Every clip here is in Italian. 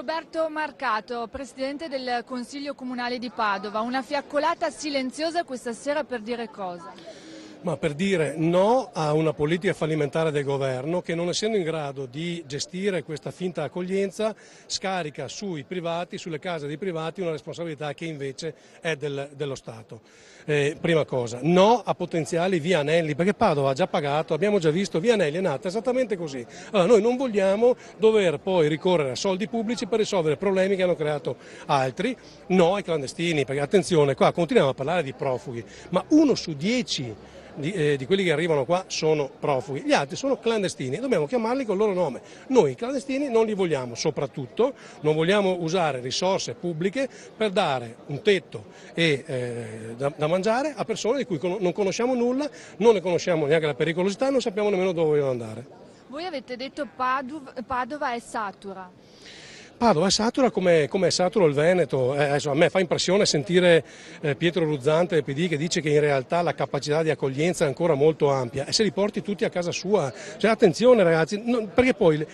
Roberto Marcato, Presidente del Consiglio Comunale di Padova, una fiaccolata silenziosa questa sera per dire cosa? Ma per dire no a una politica fallimentare del governo che, non essendo in grado di gestire questa finta accoglienza, scarica sui privati, sulle case dei privati, una responsabilità che invece è dello Stato. Prima cosa, no a potenziali vianelli, perché Padova ha già pagato, abbiamo già visto, Vianelli è nata esattamente così. Allora noi non vogliamo dover poi ricorrere a soldi pubblici per risolvere problemi che hanno creato altri, no ai clandestini, perché attenzione, qua continuiamo a parlare di profughi, ma 1 su 10 di quelli che arrivano qua sono profughi, gli altri sono clandestini, dobbiamo chiamarli col loro nome. Noi i clandestini non li vogliamo, soprattutto non vogliamo usare risorse pubbliche per dare un tetto e da mangiare a persone di cui non conosciamo nulla, non ne conosciamo neanche la pericolosità, non sappiamo nemmeno dove vogliono andare. Voi avete detto Padova è satura. Padova è satura come è saturo il Veneto. A me fa impressione sentire Pietro Ruzzante del PD che dice che in realtà la capacità di accoglienza è ancora molto ampia e se li porti tutti a casa sua. Cioè, attenzione ragazzi, perché poi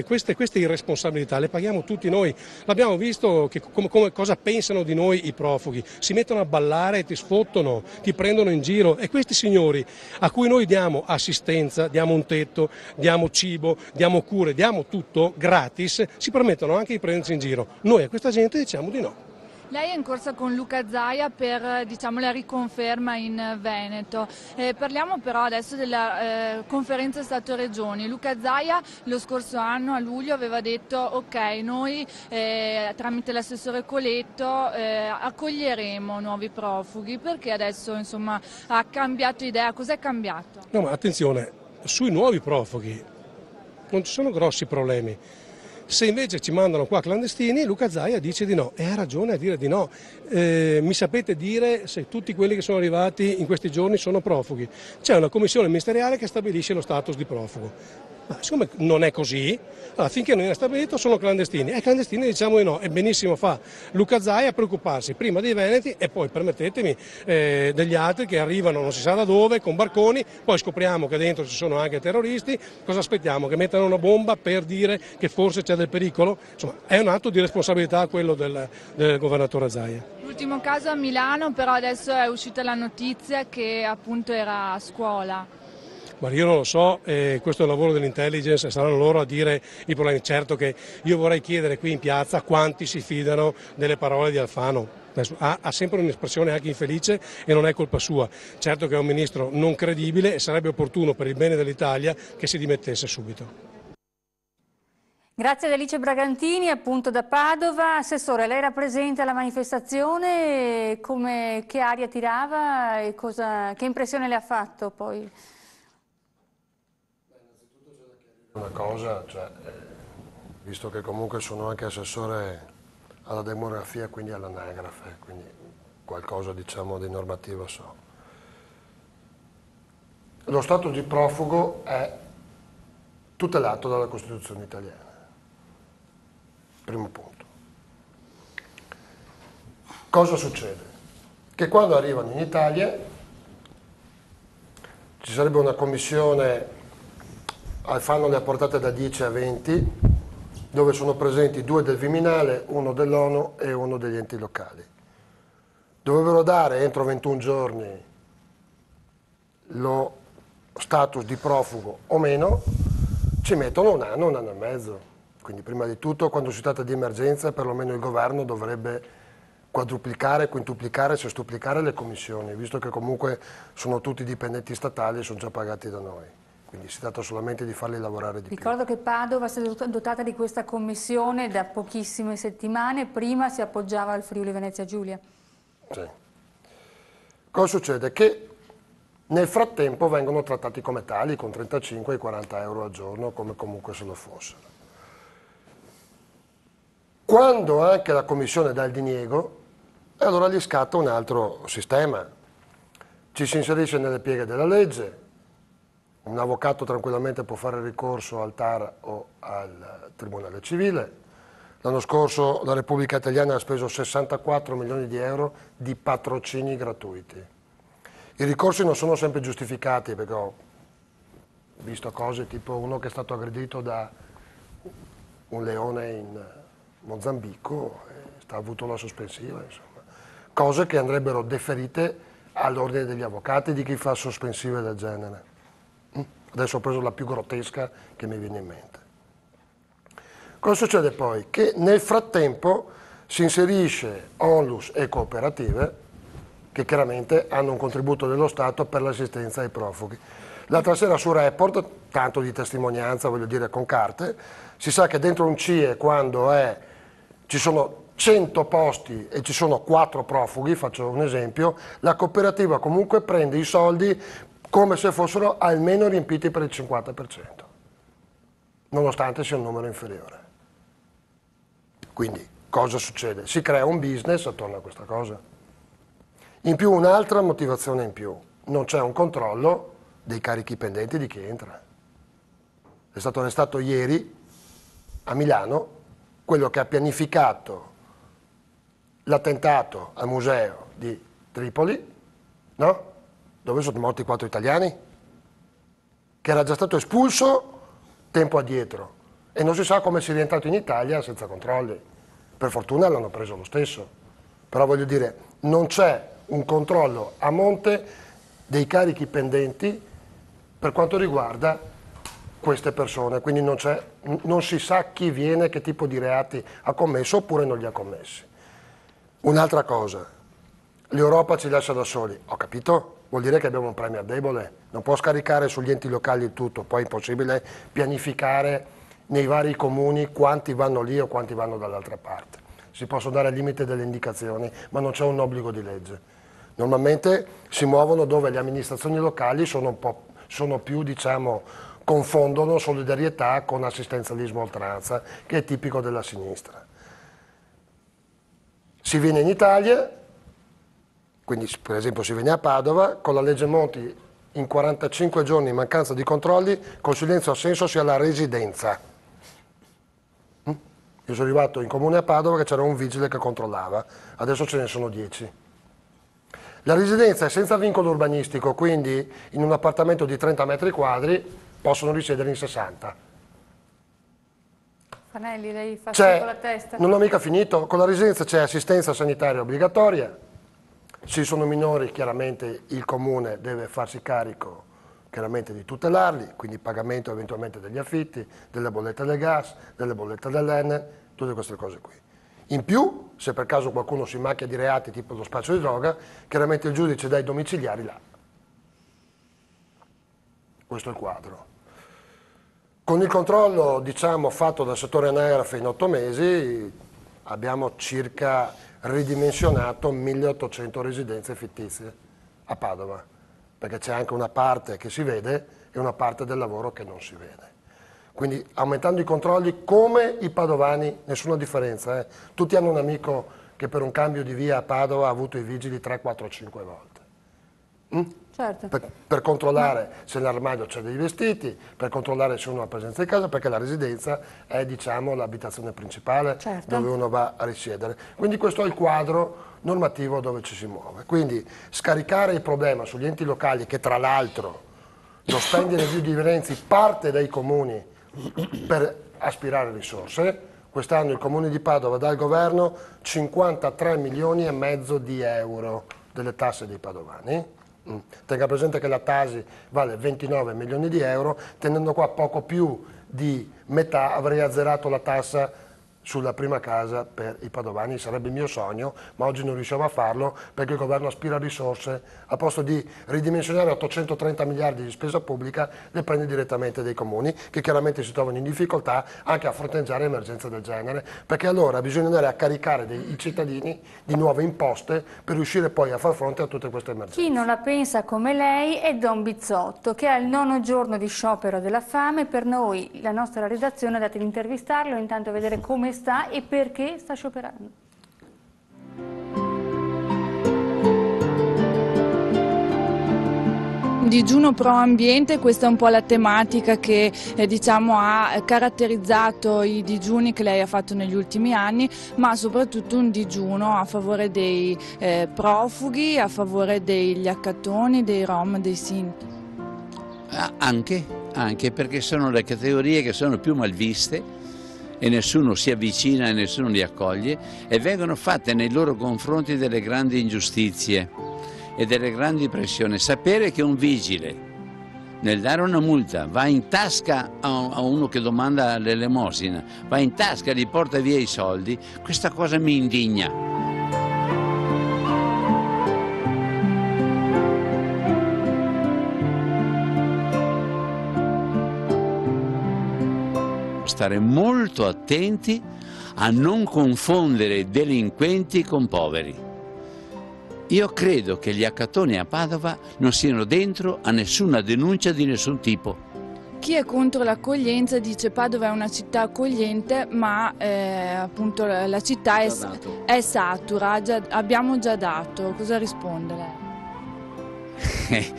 queste irresponsabilità le paghiamo tutti noi. L'abbiamo visto come cosa pensano di noi i profughi. Si mettono a ballare, ti sfottono, ti prendono in giro e questi signori a cui noi diamo assistenza, diamo un tetto, diamo cibo, diamo cure, diamo tutto gratis, si permettono anche di prenderci in giro. Noi a questa gente diciamo di no. Lei è in corsa con Luca Zaia per la riconferma in Veneto. Parliamo però adesso della conferenza Stato-Regioni. Luca Zaia lo scorso anno a luglio aveva detto ok, noi tramite l'assessore Coletto accoglieremo nuovi profughi, perché adesso insomma ha cambiato idea, cos'è cambiato? No, ma attenzione, sui nuovi profughi non ci sono grossi problemi. Se invece ci mandano qua clandestini, Luca Zaia dice di no e ha ragione a dire di no. Mi sapete dire se tutti quelli che sono arrivati in questi giorni sono profughi? C'è una commissione ministeriale che stabilisce lo status di profugo. Ma siccome non è così, allora, finché non è stabilito sono clandestini. E ai clandestini diciamo di no, e benissimo fa Luca Zaia a preoccuparsi prima dei veneti e poi, permettetemi, degli altri che arrivano non si sa da dove, con barconi, poi scopriamo che dentro ci sono anche terroristi. Cosa aspettiamo? Che mettano una bomba per dire che forse c'è del pericolo? Insomma, è un atto di responsabilità quello del governatore Zaia. L'ultimo caso a Milano, però adesso è uscita la notizia che appunto era a scuola. Ma io non lo so, questo è il lavoro dell'intelligence, saranno loro a dire i problemi. Certo che io vorrei chiedere qui in piazza quanti si fidano delle parole di Alfano. Ha sempre un'espressione anche infelice e non è colpa sua. Certo che è un ministro non credibile e sarebbe opportuno per il bene dell'Italia che si dimettesse subito. Grazie ad Alice Bragantini, appunto da Padova. Assessore, lei era presente alla manifestazione, che aria tirava e che impressione le ha fatto poi? Una cosa, visto che comunque sono anche assessore alla demografia, quindi all'anagrafe, quindi qualcosa diciamo di normativo so. Lo status di profugo è tutelato dalla Costituzione italiana, primo punto. Cosa succede? Che quando arrivano in Italia ci sarebbe una commissione. Alfano le ha portate da 10 a 20, dove sono presenti 2 del Viminale, 1 dell'ONU e 1 degli enti locali. Dovrebbero dare entro 21 giorni lo status di profugo o meno, ci mettono un anno e mezzo. Quindi prima di tutto, quando si tratta di emergenza, perlomeno il governo dovrebbe quadruplicare, quintuplicare, sestuplicare le commissioni, visto che comunque sono tutti dipendenti statali e sono già pagati da noi. Quindi si tratta solamente di farli lavorare di più. Ricordo che Padova si è dotata di questa commissione da pochissime settimane, prima si appoggiava al Friuli Venezia Giulia. Sì. Cosa succede? Che nel frattempo vengono trattati come tali, con 35 e 40 euro al giorno, come comunque se lo fossero. Quando anche la commissione dà il diniego, allora gli scatta un altro sistema. Ci si inserisce nelle pieghe della legge. Un avvocato tranquillamente può fare ricorso al TAR o al Tribunale Civile. L'anno scorso la Repubblica Italiana ha speso 64 milioni di euro di patrocini gratuiti. I ricorsi non sono sempre giustificati, perché ho visto cose tipo uno che è stato aggredito da un leone Mozambico, sta avuto la sospensiva, insomma. Cose che andrebbero deferite all'ordine degli avvocati di chi fa sospensive del genere. Adesso ho preso la più grottesca che mi viene in mente. Cosa succede poi? Che nel frattempo si inserisce onlus e cooperative che chiaramente hanno un contributo dello Stato per l'assistenza ai profughi. L'altra sera su Report, tanto di testimonianza, voglio dire con carte, si sa che dentro un CIE quando ci sono 100 posti e ci sono 4 profughi, faccio un esempio, la cooperativa comunque prende i soldi come se fossero almeno riempiti per il 50%, nonostante sia un numero inferiore. Quindi cosa succede? Si crea un business attorno a questa cosa. In più un'altra motivazione in più, non c'è un controllo dei carichi pendenti di chi entra. È stato arrestato ieri a Milano quello che ha pianificato l'attentato al museo di Tripoli, no? Dove sono morti 4 italiani, che era già stato espulso tempo addietro e non si sa come sia rientrato in Italia senza controlli. Per fortuna l'hanno preso lo stesso, però voglio dire, non c'è un controllo a monte dei carichi pendenti per quanto riguarda queste persone, quindi non si sa chi viene, che tipo di reati ha commesso oppure non li ha commessi. Un'altra cosa, l'Europa ci lascia da soli, ho capito, vuol dire che abbiamo un premier debole, non può scaricare sugli enti locali il tutto, poi è impossibile pianificare nei vari comuni quanti vanno lì o quanti vanno dall'altra parte. Si possono dare al limite delle indicazioni, ma non c'è un obbligo di legge. Normalmente si muovono dove le amministrazioni locali sono più, diciamo, confondono solidarietà con assistenzialismo a oltranza, che è tipico della sinistra. Si viene in Italia, quindi per esempio si viene a Padova, con la legge Monti in 45 giorni in mancanza di controlli, col silenzio assenso sia la residenza. Io sono arrivato in comune a Padova che c'era un vigile che controllava, adesso ce ne sono 10. La residenza è senza vincolo urbanistico, quindi in un appartamento di 30 metri quadri possono risiedere in 60. Fanelli, lei fa con la testa. Non ho mica finito, con la residenza c'è assistenza sanitaria obbligatoria, se sono minori chiaramente il comune deve farsi carico chiaramente di tutelarli, quindi pagamento eventualmente degli affitti, delle bollette del gas, delle bollette dell'Enel, tutte queste cose qui. In più, se per caso qualcuno si macchia di reati tipo lo spaccio di droga, chiaramente il giudice dà i domiciliari là. Questo è il quadro. Con il controllo, diciamo, fatto dal settore anagrafe in 8 mesi, abbiamo circa ridimensionato 1800 residenze fittizie a Padova, perché c'è anche una parte che si vede e una parte del lavoro che non si vede. Quindi aumentando i controlli come i padovani, nessuna differenza. Tutti hanno un amico che per un cambio di via a Padova ha avuto i vigili 3, 4, 5 volte. Certo. Per controllare se nell'armadio c'è dei vestiti, per controllare se uno ha presenza in casa, perché la residenza è, diciamo, l'abitazione principale, certo, dove uno va a risiedere. Quindi questo è il quadro normativo dove ci si muove. Quindi scaricare il problema sugli enti locali, che tra l'altro lo spending review di Renzi parte dai comuni per aspirare risorse. Quest'anno il comune di Padova dà al governo 53 milioni e mezzo di euro delle tasse dei padovani. Tenga presente che la Tasi vale 29 milioni di euro, tenendo qua poco più di metà avrei azzerato la tassa sulla prima casa per i padovani, sarebbe il mio sogno, ma oggi non riusciamo a farlo perché il governo aspira risorse, a posto di ridimensionare 830 miliardi di spesa pubblica, le prende direttamente dai comuni, che chiaramente si trovano in difficoltà anche a fronteggiare emergenze del genere, perché allora bisogna andare a caricare i cittadini di nuove imposte per riuscire poi a far fronte a tutte queste emergenze. Chi non la pensa come lei è Don Bizzotto, che ha il 9° giorno di sciopero della fame. Per noi, la nostra redazione ha dato di intervistarlo, intanto a vedere come sta e perché sta scioperando. Digiuno pro ambiente, questa è un po' la tematica che diciamo ha caratterizzato i digiuni che lei ha fatto negli ultimi anni, ma soprattutto un digiuno a favore dei profughi, a favore degli accatoni, dei rom, dei sinti. Anche perché sono le categorie che sono più malviste e nessuno si avvicina e nessuno li accoglie, e vengono fatte nei loro confronti delle grandi ingiustizie e delle grandi pressioni. Sapere che un vigile, nel dare una multa, va in tasca a uno che domanda l'elemosina, va in tasca e gli porta via i soldi, questa cosa mi indigna. Stare molto attenti a non confondere delinquenti con poveri. Io credo che gli accattoni a Padova non siano dentro a nessuna denuncia di nessun tipo. Chi è contro l'accoglienza dice Padova è una città accogliente, ma appunto la città è satura, abbiamo già dato. Cosa risponde lei?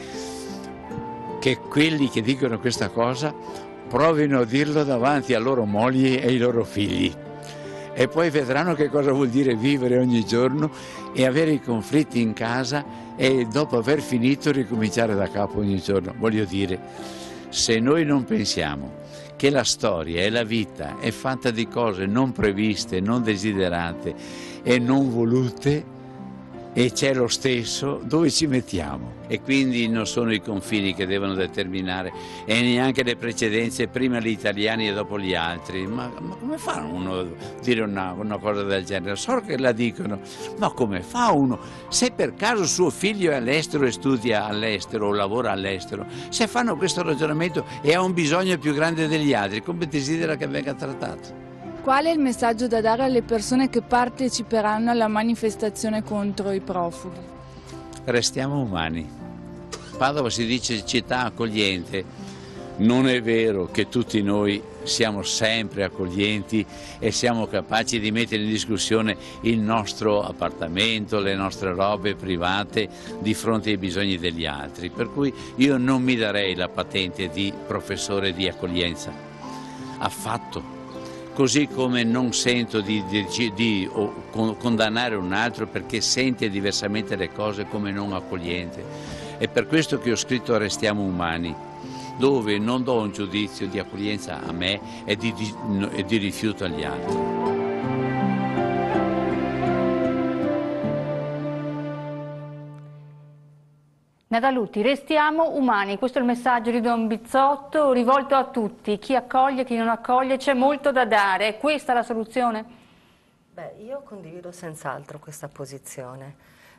Che quelli che dicono questa cosa provino a dirlo davanti a loro mogli e ai loro figli. E poi vedranno che cosa vuol dire vivere ogni giorno e avere i conflitti in casa e dopo aver finito ricominciare da capo ogni giorno. Voglio dire, se noi non pensiamo che la storia e la vita è fatta di cose non previste, non desiderate e non volute, e c'è lo stesso, dove ci mettiamo? E quindi non sono i confini che devono determinare e neanche le precedenze, prima gli italiani e dopo gli altri. Ma come fa uno a dire una cosa del genere? So che la dicono, ma come fa uno? Se per caso suo figlio è all'estero e studia all'estero o lavora all'estero, se fanno questo ragionamento e ha un bisogno più grande degli altri, come desidera che venga trattato? Qual è il messaggio da dare alle persone che parteciperanno alla manifestazione contro i profughi? Restiamo umani. Padova si dice città accogliente. Non è vero che tutti noi siamo sempre accoglienti e siamo capaci di mettere in discussione il nostro appartamento, le nostre robe private di fronte ai bisogni degli altri. Per cui io non mi darei la patente di professore di accoglienza. Affatto. Così come non sento di condannare un altro perché sente diversamente le cose come non accogliente. È per questo che ho scritto Restiamo umani, dove non do un giudizio di accoglienza a me e di rifiuto agli altri. Nadalutti, restiamo umani, questo è il messaggio di Don Bizzotto, rivolto a tutti, chi accoglie, chi non accoglie, c'è molto da dare, è questa la soluzione? Beh, io condivido senz'altro questa posizione,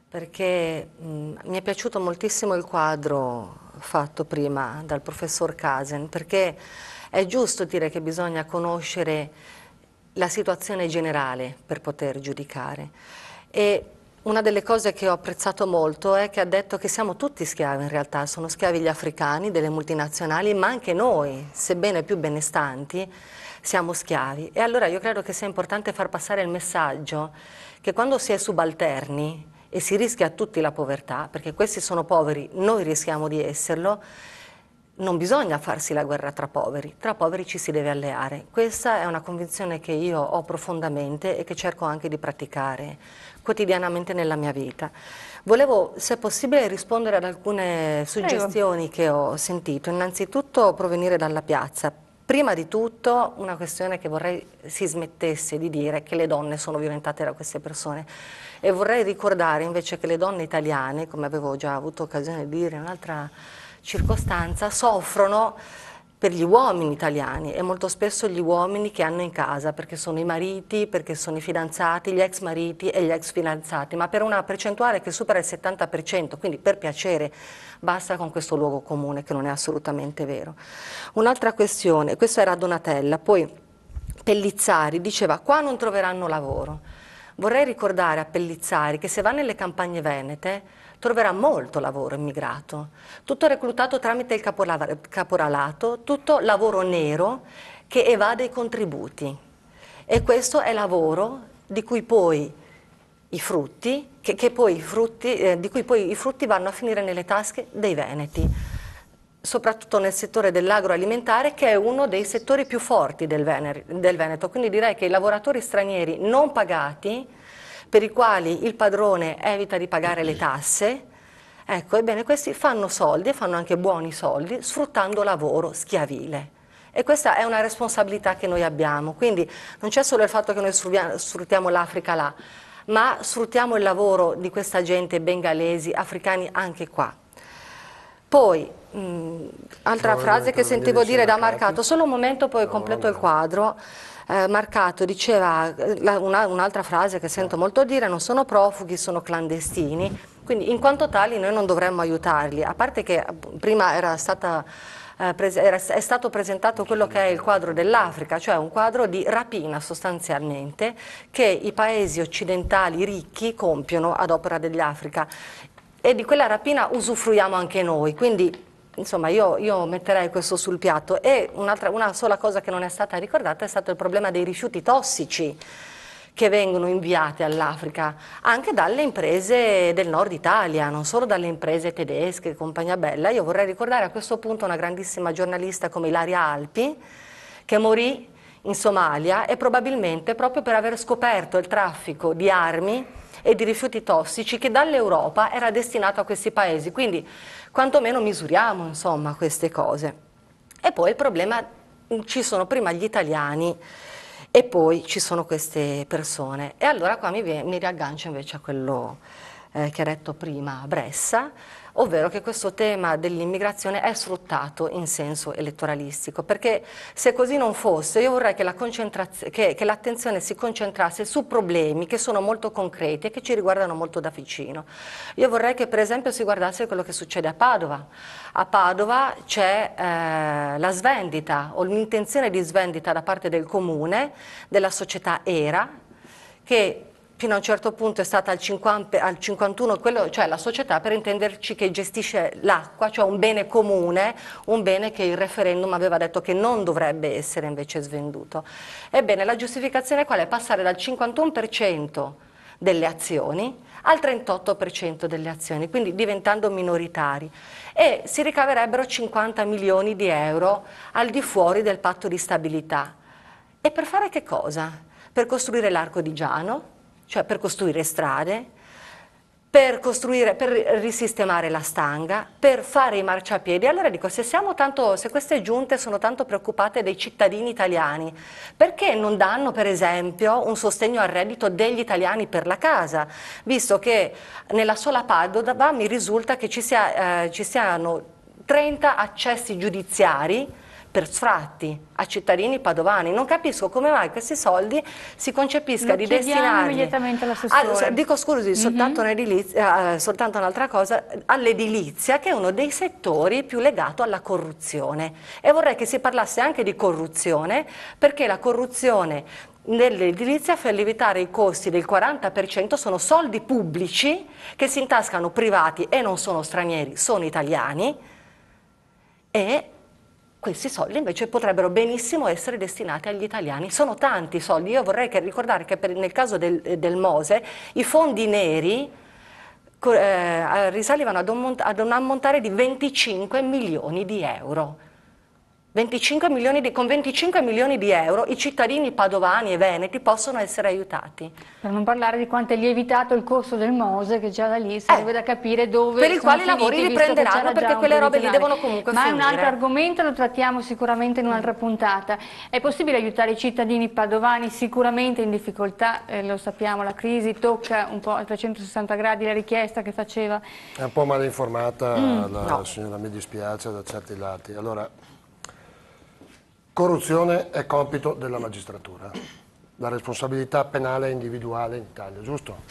perché mi è piaciuto moltissimo il quadro fatto prima dal professor Casen, perché è giusto dire che bisogna conoscere la situazione generale per poter giudicare. E una delle cose che ho apprezzato molto è che ha detto che siamo tutti schiavi in realtà, sono schiavi gli africani, delle multinazionali, ma anche noi, sebbene più benestanti, siamo schiavi. E allora io credo che sia importante far passare il messaggio che quando si è subalterni e si rischia a tutti la povertà, perché questi sono poveri, noi rischiamo di esserlo, non bisogna farsi la guerra tra poveri ci si deve alleare. Questa è una convinzione che io ho profondamente e che cerco anche di praticare quotidianamente nella mia vita. Volevo, se possibile, rispondere ad alcune suggestioni che ho sentito. Innanzitutto provenire dalla piazza. Prima di tutto una questione che vorrei si smettesse di dire che le donne sono violentate da queste persone e vorrei ricordare invece che le donne italiane, come avevo già avuto occasione di dire in un'altra circostanza, soffrono per gli uomini italiani e molto spesso gli uomini che hanno in casa, perché sono i mariti, perché sono i fidanzati, gli ex mariti e gli ex fidanzati, ma per una percentuale che supera il 70%, quindi per piacere basta con questo luogo comune che non è assolutamente vero. Un'altra questione, questo era Donatella, poi Pellizzari diceva qua non troveranno lavoro. Vorrei ricordare a Pellizzari che se va nelle campagne venete troverà molto lavoro immigrato, tutto reclutato tramite il caporalato, tutto lavoro nero che evade i contributi e questo è lavoro di cui poi i frutti, di cui poi i frutti vanno a finire nelle tasche dei veneti, soprattutto nel settore dell'agroalimentare che è uno dei settori più forti del Veneto, quindi direi che i lavoratori stranieri non pagati per i quali il padrone evita di pagare le tasse, ecco, ebbene questi fanno soldi e fanno anche buoni soldi sfruttando lavoro schiavile. E questa è una responsabilità che noi abbiamo, quindi non c'è solo il fatto che noi sfruttiamo l'Africa là, ma sfruttiamo il lavoro di questa gente bengalesi, africani anche qua. Poi, altra frase che sentivo dire da Marcato, solo un momento poi completo il quadro. Marcato diceva, un'altra frase che sento molto dire, non sono profughi, sono clandestini, quindi in quanto tali noi non dovremmo aiutarli, a parte che prima è stato presentato quello che è il quadro dell'Africa, cioè un quadro di rapina sostanzialmente che i paesi occidentali ricchi compiono ad opera degli Africa, e di quella rapina usufruiamo anche noi, quindi insomma io metterei questo sul piatto. E una sola cosa che non è stata ricordata è stato il problema dei rifiuti tossici che vengono inviati all'Africa, anche dalle imprese del nord Italia, non solo dalle imprese tedesche e compagnia bella. Io vorrei ricordare a questo punto una grandissima giornalista come Ilaria Alpi, che morì in Somalia e probabilmente proprio per aver scoperto il traffico di armi e di rifiuti tossici che dall'Europa era destinato a questi paesi, quindi quantomeno misuriamo insomma queste cose. E poi il problema, ci sono prima gli italiani e poi ci sono queste persone, e allora qua mi riaggancio invece a quello che ha detto prima Bressa, ovvero che questo tema dell'immigrazione è sfruttato in senso elettoralistico, perché se così non fosse io vorrei che l'attenzione si concentrasse su problemi che sono molto concreti e che ci riguardano molto da vicino. Io vorrei che per esempio si guardasse quello che succede a Padova. A Padova c'è la svendita o l'intenzione di svendita da parte del comune della società ERA, che fino a un certo punto è stata al 51, cioè la società, per intenderci, che gestisce l'acqua, cioè un bene comune, un bene che il referendum aveva detto che non dovrebbe essere invece svenduto. Ebbene, la giustificazione qual è? Passare dal 51% delle azioni al 38% delle azioni, quindi diventando minoritari, e si ricaverebbero 50 milioni di euro al di fuori del patto di stabilità. E per fare che cosa? Per costruire l'Arco di Giano, cioè per costruire strade, per risistemare la stanga, per fare i marciapiedi. Allora dico, se queste giunte sono tanto preoccupate dei cittadini italiani, perché non danno per esempio un sostegno al reddito degli italiani per la casa, visto che nella sola Padova mi risulta che ci siano 30 accessi giudiziari per sfratti a cittadini padovani. Non capisco come mai questi soldi si concepisca di destinarli immediatamente all'assessore. Dico scusi, soltanto un'altra cosa, all'edilizia, che è uno dei settori più legato alla corruzione, e vorrei che si parlasse anche di corruzione, perché la corruzione nell'edilizia fa lievitare i costi del 40%, sono soldi pubblici che si intascano privati e non sono stranieri, sono italiani, e questi soldi invece potrebbero benissimo essere destinati agli italiani. Sono tanti soldi. Io vorrei ricordare che nel caso del Mose i fondi neri risalivano ad un ammontare di 25 milioni di euro. Con 25 milioni di euro i cittadini padovani e veneti possono essere aiutati. Per non parlare di quanto è lievitato il costo del Mose, che già da lì sarebbe da capire dove per il quale i lavori riprenderanno, perché quelle robe lì devono comunque finire. Ma è un altro argomento, lo trattiamo sicuramente in un'altra puntata. È possibile aiutare i cittadini padovani sicuramente in difficoltà, lo sappiamo, la crisi tocca un po' a 360 gradi la richiesta che faceva. È un po' male informata la signora, mi dispiace, da certi lati. Allora, corruzione è compito della magistratura, la responsabilità penale è individuale in Italia, giusto?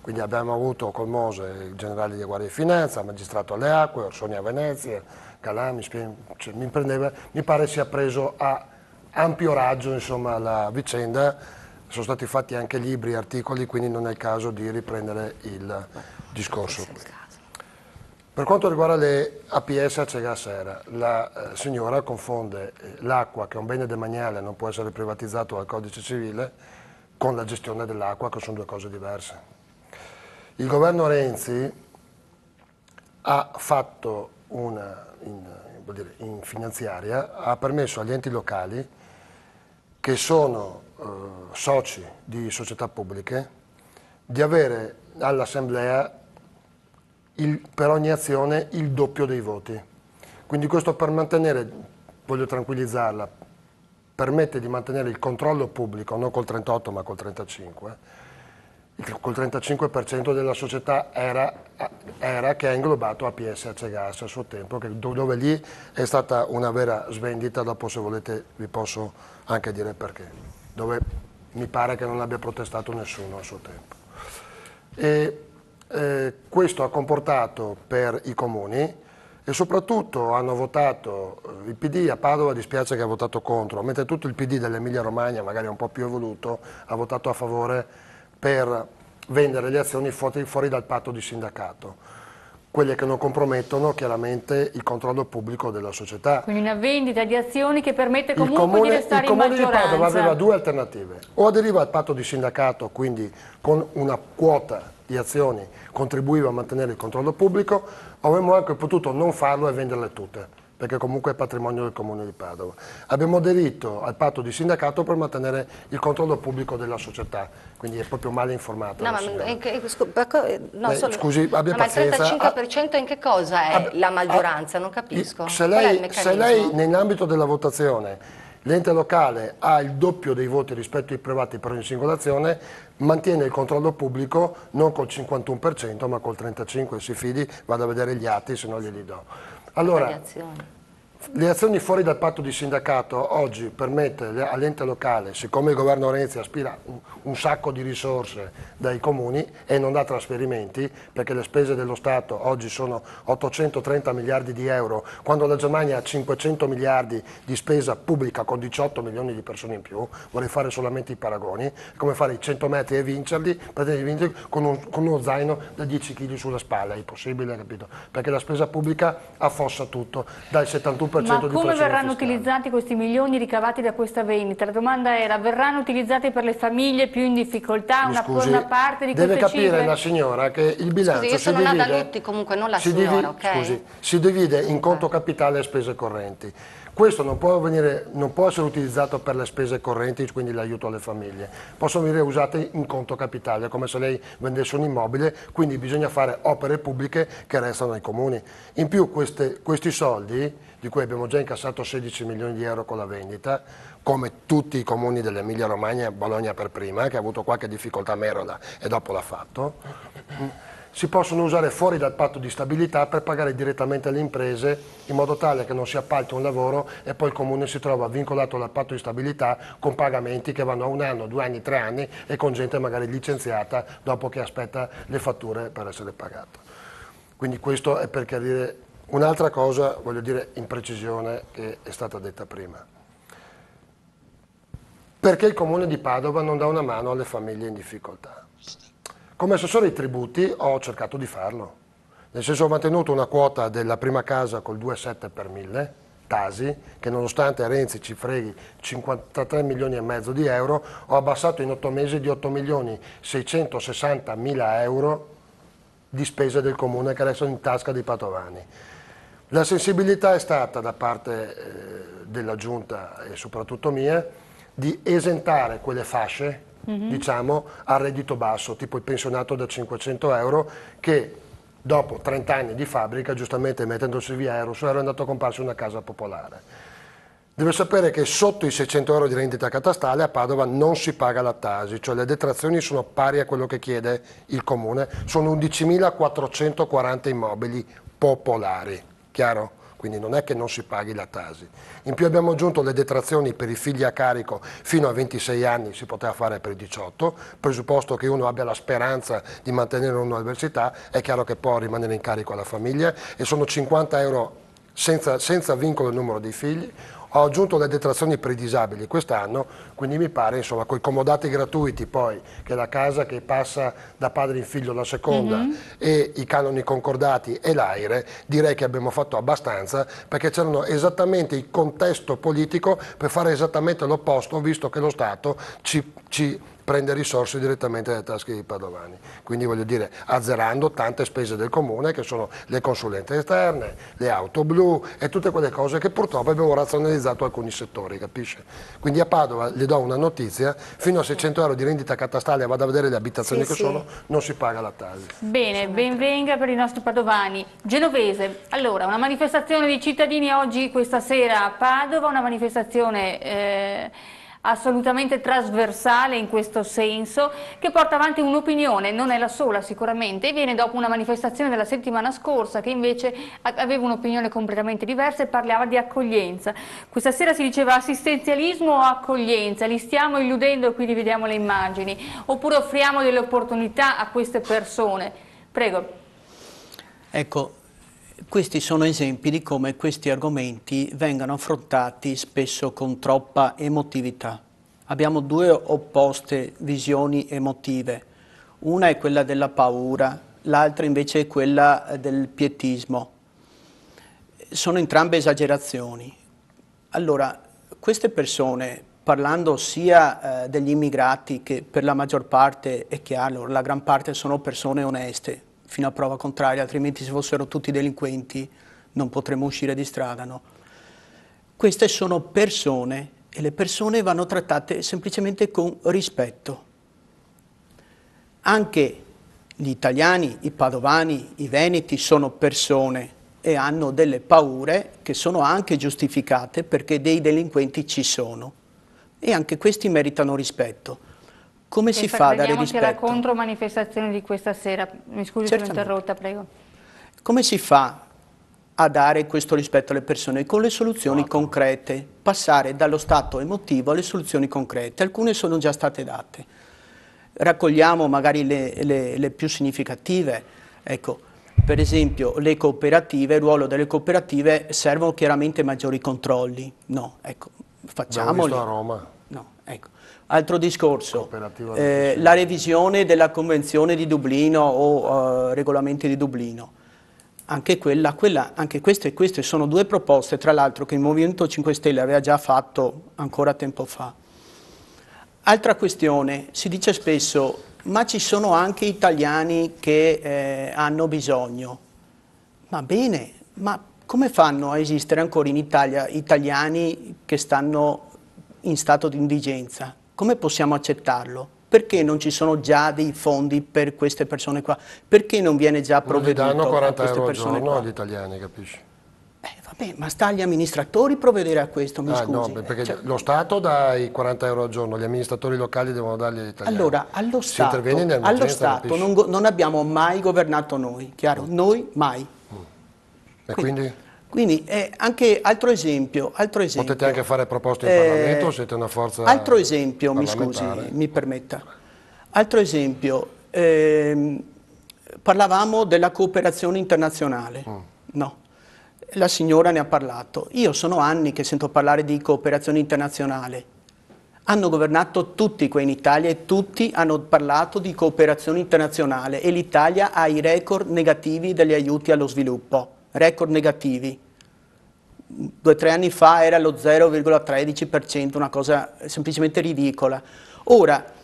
Quindi abbiamo avuto col Mose il generale di Guardia di Finanza, il magistrato alle acque, Orsoni a Venezia, Calà, mi pare sia preso a ampio raggio insomma, la vicenda, sono stati fatti anche libri, articoli, quindi non è il caso di riprendere il discorso. Per quanto riguarda le APS a Cegasera, la signora confonde l'acqua, che è un bene demaniale, non può essere privatizzato dal Codice Civile, con la gestione dell'acqua, che sono due cose diverse. Il governo Renzi ha fatto in finanziaria, ha permesso agli enti locali, che sono soci di società pubbliche, di avere all'assemblea per ogni azione il doppio dei voti. Quindi questo per mantenere, voglio tranquillizzarla, permette di mantenere il controllo pubblico, non col 38 ma col 35% della società era che ha inglobato APS Acergas a suo tempo, dove lì è stata una vera svendita, dopo se volete vi posso anche dire perché, dove mi pare che non abbia protestato nessuno a suo tempo. E questo ha comportato per i comuni, e soprattutto hanno votato il PD a Padova, dispiace che ha votato contro, mentre tutto il PD dell'Emilia Romagna, magari un po' più evoluto, ha votato a favore per vendere le azioni fuori dal patto di sindacato, quelle che non compromettono chiaramente il controllo pubblico della società. Quindi una vendita di azioni che permette comunque di restare in maggioranza. Il Comune di Padova aveva due alternative: o aderiva al patto di sindacato, quindi con una quota di azioni contribuiva a mantenere il controllo pubblico, o avremmo anche potuto non farlo e venderle tutte, perché comunque è patrimonio del Comune di Padova. Abbiamo aderito al patto di sindacato per mantenere il controllo pubblico della società, quindi è proprio male informata. No, ma scusi, abbia pazienza. Ma il 35% in che cosa è la maggioranza? Non capisco. Se lei nell'ambito della votazione l'ente locale ha il doppio dei voti rispetto ai privati per ogni singola azione, mantiene il controllo pubblico non col 51% ma col 35%, si fidi, vado a vedere gli atti se non glieli do. Allora, le azioni fuori dal patto di sindacato oggi permette all'ente locale, siccome il governo Renzi aspira un sacco di risorse dai comuni e non dà trasferimenti, perché le spese dello Stato oggi sono 830 miliardi di euro, quando la Germania ha 500 miliardi di spesa pubblica con 18 milioni di persone in più, vorrei fare solamente i paragoni, è come fare i 100 metri e vincerli con uno zaino da 10 kg sulla spalla, è impossibile, capito? Perché la spesa pubblica affossa tutto, dal 71% Ma come verranno utilizzati questi milioni ricavati da questa vendita? La domanda era: verranno utilizzati per le famiglie più in difficoltà? Una parte di queste deve capire cifre? la signora che il bilancio io sono Nada Lutti, comunque non la signora, ok? Si divide in conto capitale e spese correnti. Questo non può essere utilizzato per le spese correnti, quindi l'aiuto alle famiglie. Possono venire usate in conto capitale, come se lei vendesse un immobile, quindi bisogna fare opere pubbliche che restano ai comuni. In più questi soldi, di cui abbiamo già incassato 16 milioni di euro con la vendita, come tutti i comuni dell'Emilia Romagna, Bologna per prima, che ha avuto qualche difficoltà a Merola e dopo l'ha fatto, si possono usare fuori dal patto di stabilità per pagare direttamente alle imprese, in modo tale che non si appalti un lavoro e poi il comune si trova vincolato dal patto di stabilità con pagamenti che vanno a 1 anno, 2 anni, 3 anni e con gente magari licenziata dopo che aspetta le fatture per essere pagata. Quindi questo è per chiarire un'altra cosa, voglio dire in precisione, che è stata detta prima. Perché il Comune di Padova non dà una mano alle famiglie in difficoltà? Come assessore ai tributi ho cercato di farlo, nel senso ho mantenuto una quota della prima casa col 2,7 per 1000, Tasi, che nonostante Renzi ci freghi 53 milioni e mezzo di euro, ho abbassato in 8 mesi di 8 milioni 660 mila euro di spese del Comune che restano in tasca dei padovani. La sensibilità è stata da parte della Giunta e soprattutto mia di esentare quelle fasce, diciamo, a reddito basso, tipo il pensionato da 500 euro, che dopo 30 anni di fabbrica, giustamente mettendosi via euro su euro, è andato a comprarsi una casa popolare. Deve sapere che sotto i 600 euro di rendita catastale a Padova non si paga la Tasi, cioè le detrazioni sono pari a quello che chiede il Comune, sono 11.440 immobili popolari, chiaro? Quindi non è che non si paghi la Tasi. In più abbiamo aggiunto le detrazioni per i figli a carico fino a 26 anni, si poteva fare per i 18, presupposto che uno abbia la speranza di mantenere un'università, è chiaro che può rimanere in carico alla famiglia, e sono 50 euro senza vincolo il numero dei figli. Ho aggiunto le detrazioni per i disabili quest'anno, quindi mi pare, insomma, con i comodati gratuiti poi, che la casa che passa da padre in figlio la seconda e i canoni concordati e l'AIRE, direi che abbiamo fatto abbastanza, perché c'erano esattamente il contesto politico per fare esattamente l'opposto, visto che lo Stato ci prende risorse direttamente dalle tasche dei padovani. Quindi voglio dire, azzerando tante spese del comune che sono le consulenze esterne, le auto blu e tutte quelle cose che purtroppo abbiamo razionalizzato alcuni settori, capisce? Quindi a Padova, gli do una notizia, fino a 600 euro di rendita catastale, vado a vedere le abitazioni che sono, non si paga la taglia. Bene, ben venga per i nostri padovani. Genovese, allora, una manifestazione di cittadini oggi, questa sera a Padova, una manifestazione assolutamente trasversale in questo senso, che porta avanti un'opinione, non è la sola sicuramente, e viene dopo una manifestazione della settimana scorsa che invece aveva un'opinione completamente diversa e parlava di accoglienza. Questa sera si diceva assistenzialismo o accoglienza, li stiamo illudendo e quindi vediamo le immagini, oppure offriamo delle opportunità a queste persone. Prego. Ecco, questi sono esempi di come questi argomenti vengano affrontati spesso con troppa emotività. Abbiamo due opposte visioni emotive. Una è quella della paura, l'altra invece è quella del pietismo. Sono entrambe esagerazioni. Allora, queste persone, parlando sia degli immigrati, che per la maggior parte è chiaro, la gran parte sono persone oneste, fino a prova contraria, altrimenti se fossero tutti delinquenti non potremmo uscire di strada, no? Queste sono persone e le persone vanno trattate semplicemente con rispetto. Anche gli italiani, i padovani, i veneti sono persone e hanno delle paure che sono anche giustificate perché dei delinquenti ci sono e anche questi meritano rispetto. Come si fa a dare rispetto? Vediamoci alla contromanifestazione di questa sera. Mi scusi se l'ho interrotta, prego. Come si fa a dare questo rispetto alle persone? Con le soluzioni concrete, passare dallo stato emotivo alle soluzioni concrete. Alcune sono già state date. Raccogliamo magari le più significative. Ecco, per esempio le cooperative, il ruolo delle cooperative, servono chiaramente maggiori controlli. No, ecco, facciamoli. Abbiamo visto a Roma. No, ecco. Altro discorso, la revisione della Convenzione di Dublino o regolamenti di Dublino. Anche queste sono due proposte, tra l'altro, che il Movimento 5 Stelle aveva già fatto ancora tempo fa. Altra questione, si dice spesso, ma ci sono anche italiani che hanno bisogno. Va bene, ma come fanno a esistere ancora in Italia italiani che stanno in stato di indigenza? Come possiamo accettarlo? Perché non ci sono già dei fondi per queste persone qua? Perché non viene già provveduto danno 40 a queste euro persone al giorno qua? agli italiani, capisci? Vabbè, ma sta agli amministratori provvedere a questo, mi scusi. No, perché lo Stato dà i 40 euro al giorno, gli amministratori locali devono darli agli italiani. Allora, allo Stato non abbiamo mai governato noi, chiaro? Noi mai. E quindi? Quindi anche altro esempio. Potete anche fare proposte in Parlamento o siete una forza altro esempio, mi scusi, mi permetta. Altro esempio, parlavamo della cooperazione internazionale, no? La signora ne ha parlato. Io sono anni che sento parlare di cooperazione internazionale. Hanno governato tutti qua in Italia e tutti hanno parlato di cooperazione internazionale e l'Italia ha i record negativi degli aiuti allo sviluppo. Record negativi. 2 o 3 anni fa era lo 0,13%, una cosa semplicemente ridicola. Ora,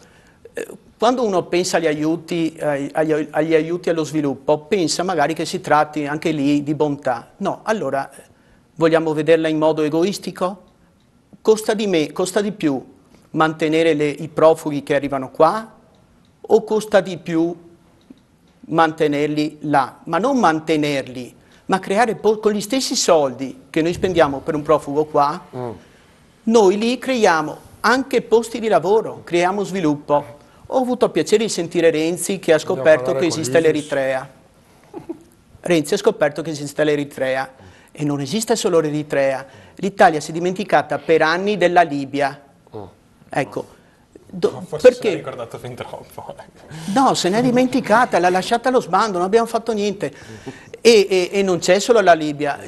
quando uno pensa agli aiuti allo sviluppo, pensa magari che si tratti anche lì di bontà. No, allora vogliamo vederla in modo egoistico? Costa di più mantenere i profughi che arrivano qua o costa di più mantenerli là? Ma non mantenerli, ma creare con gli stessi soldi che noi spendiamo per un profugo qua, noi lì creiamo anche posti di lavoro, creiamo sviluppo. Ho avuto il piacere di sentire Renzi che ha scoperto che esiste l'Eritrea. Renzi ha scoperto che esiste l'Eritrea e non esiste solo l'Eritrea. L'Italia si è dimenticata per anni della Libia. Ecco. Forse se l'ha ricordato fin troppo. No, se n'è dimenticata, l'ha lasciata allo sbando, non abbiamo fatto niente. E non c'è solo la Libia,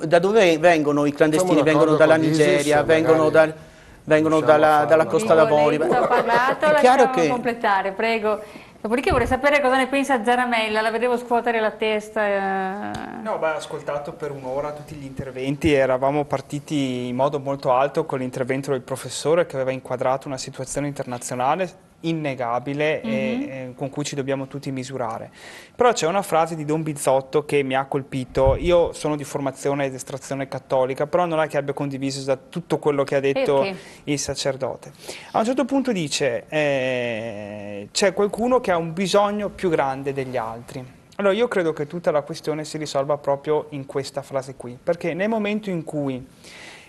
da dove vengono i clandestini? Vengono dalla Nigeria, vengono dalla Costa d'Avorio. Ho parlato, lasciamo completare, prego. Dopodiché vorrei sapere cosa ne pensa Zaramella, la vedevo scuotere la testa. No, beh, ho ascoltato per un'ora tutti gli interventi, eravamo partiti in modo molto alto con l'intervento del professore che aveva inquadrato una situazione internazionale innegabile e con cui ci dobbiamo tutti misurare. Però c'è una frase di Don Bizzotto che mi ha colpito. Io sono di formazione ed estrazione cattolica, però non è che abbia condiviso da tutto quello che ha detto il sacerdote. A un certo punto dice c'è qualcuno che ha un bisogno più grande degli altri. Allora io credo che tutta la questione si risolva proprio in questa frase qui, perché nel momento in cui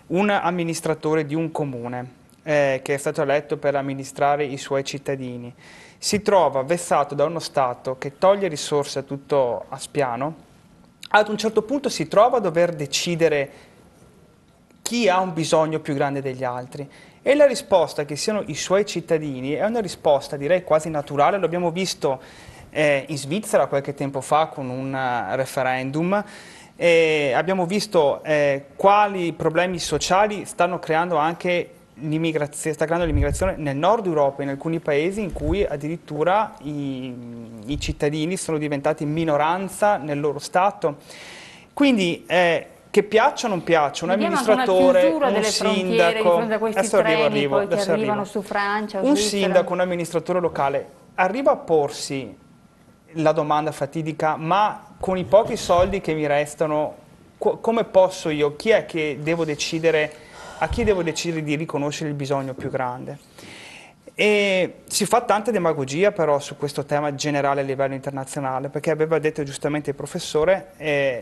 un amministratore di un comune che è stato eletto per amministrare i suoi cittadini, si trova vessato da uno Stato che toglie risorse a tutto a spiano, ad un certo punto si trova a dover decidere chi ha un bisogno più grande degli altri. E la risposta che siano i suoi cittadini è una risposta, direi, quasi naturale. Lo abbiamo visto in Svizzera qualche tempo fa con un referendum. Abbiamo visto quali problemi sociali stanno creando anche l'immigrazione nel nord Europa, in alcuni paesi in cui addirittura i cittadini sono diventati minoranza nel loro Stato. Quindi che piaccia o non piaccia, un amministratore, un sindaco, un sindaco, un amministratore locale arriva a porsi la domanda fatidica: ma con i pochi soldi che mi restano, come posso io, chi è che devo decidere? A chi devo decidere di riconoscere il bisogno più grande? E si fa tanta demagogia però su questo tema generale a livello internazionale, perché aveva detto giustamente il professore,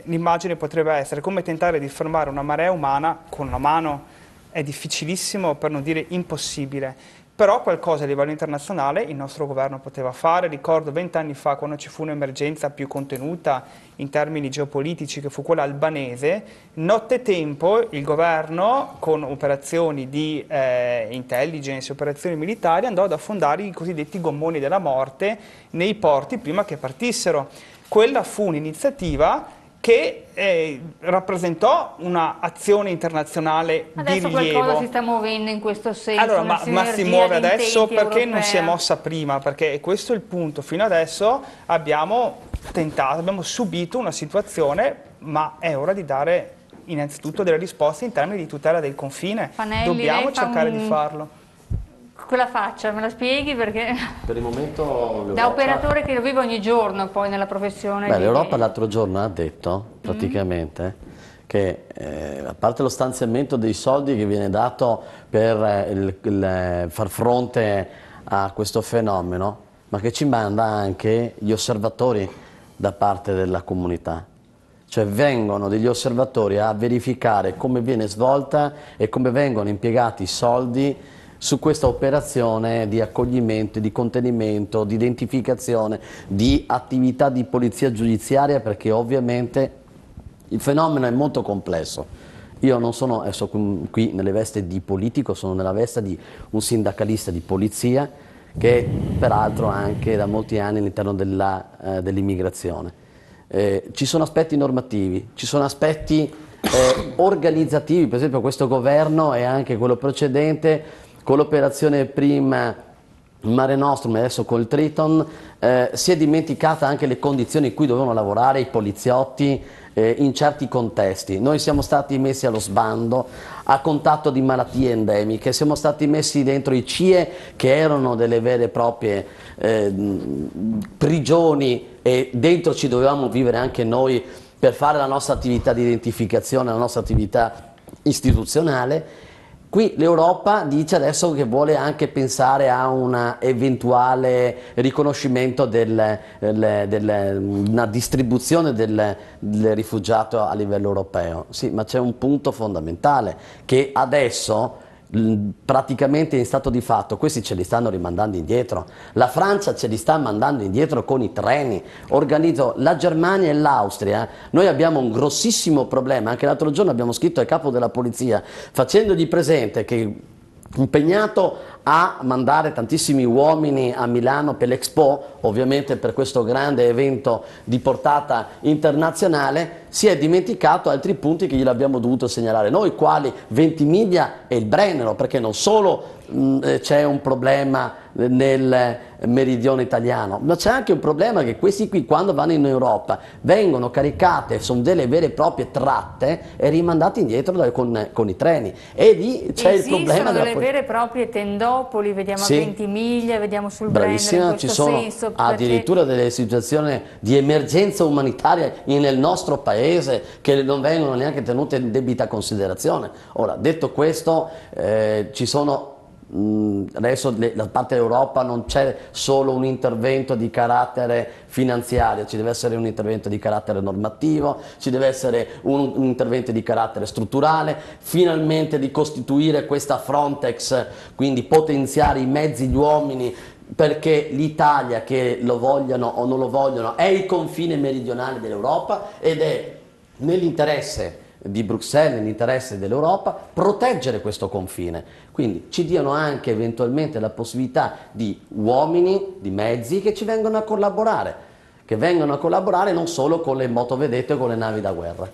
l'immagine potrebbe essere come tentare di fermare una marea umana con una mano. È difficilissimo, per non dire impossibile. Però qualcosa a livello internazionale il nostro governo poteva fare. Ricordo 20 anni fa, quando ci fu un'emergenza più contenuta in termini geopolitici, che fu quella albanese, nottetempo il governo, con operazioni di intelligence, operazioni militari, andò ad affondare i cosiddetti gommoni della morte nei porti prima che partissero. Quella fu un'iniziativa che rappresentò un'azione internazionale di rilievo. Adesso qualcosa si sta muovendo in questo senso. Allora, ma si muove adesso perché non si è mossa prima? Perché questo è il punto. Fino adesso abbiamo tentato, abbiamo subito una situazione, ma è ora di dare innanzitutto delle risposte in termini di tutela del confine. Panelli, dobbiamo cercare di farlo. Quella faccia, me la spieghi? Perché per il momento da operatore che lo vive ogni giorno poi nella professione. L'Europa l'altro giorno ha detto praticamente che a parte lo stanziamento dei soldi che viene dato per far fronte a questo fenomeno, ma che ci manda anche gli osservatori da parte della comunità. Cioè vengono degli osservatori a verificare come viene svolta e come vengono impiegati i soldi su questa operazione di accoglimento, di contenimento, di identificazione, di attività di polizia giudiziaria, perché ovviamente il fenomeno è molto complesso. Io non sono adesso qui nelle vesti di politico, sono nella veste di un sindacalista di polizia che peraltro anche da molti anni all'interno dell'immigrazione. Ci sono aspetti normativi, ci sono aspetti organizzativi, per esempio questo governo e anche quello precedente, con l'operazione prima Mare Nostrum e adesso col Triton, si è dimenticata anche le condizioni in cui dovevano lavorare i poliziotti in certi contesti. Noi siamo stati messi allo sbando, a contatto di malattie endemiche, siamo stati messi dentro i CIE che erano delle vere e proprie prigioni, e dentro ci dovevamo vivere anche noi per fare la nostra attività di identificazione, la nostra attività istituzionale. Qui l'Europa dice adesso che vuole anche pensare a un eventuale riconoscimento una distribuzione del rifugiato a livello europeo. Sì, ma c'è un punto fondamentale, che adesso praticamente in stato di fatto questi ce li stanno rimandando indietro. La Francia ce li sta mandando indietro con i treni. Organizzo la Germania e l'Austria. Noi abbiamo un grossissimo problema. Anche l'altro giorno abbiamo scritto al capo della polizia facendogli presente che, impegnato a mandare tantissimi uomini a Milano per l'Expo, ovviamente per questo grande evento di portata internazionale, si è dimenticato altri punti che gliel'abbiamo dovuto segnalare noi, quali Ventimiglia e il Brennero, perché non solo c'è un problema nel meridione italiano, ma c'è anche un problema che questi qui, quando vanno in Europa, vengono caricate, sono delle vere e proprie tratte e rimandati indietro con i treni, e lì c'è il problema delle vere e proprie tendone Mariupoli, vediamo Sì. a Ventimiglia, vediamo sul Brennero in Bravissima, questo ci sono senso. addirittura delle situazioni di emergenza umanitaria nel nostro paese che non vengono neanche tenute in debita considerazione. Ora, detto questo, ci sono adesso da parte dell'Europa non c'è solo un intervento di carattere finanziario, ci deve essere un intervento di carattere normativo, ci deve essere un intervento di carattere strutturale, finalmente di costituire questa Frontex, quindi potenziare i mezzi, gli uomini, perché l'Italia, che lo vogliano o non lo vogliono, è il confine meridionale dell'Europa ed è nell'interesse di Bruxelles, nell'interesse dell'Europa, proteggere questo confine. Quindi ci diano anche eventualmente la possibilità di uomini, di mezzi che ci vengono a collaborare, non solo con le motovedette o con le navi da guerra.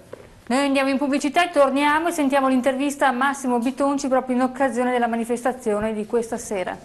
Noi andiamo in pubblicità e torniamo e sentiamo l'intervista a Massimo Bitonci proprio in occasione della manifestazione di questa sera.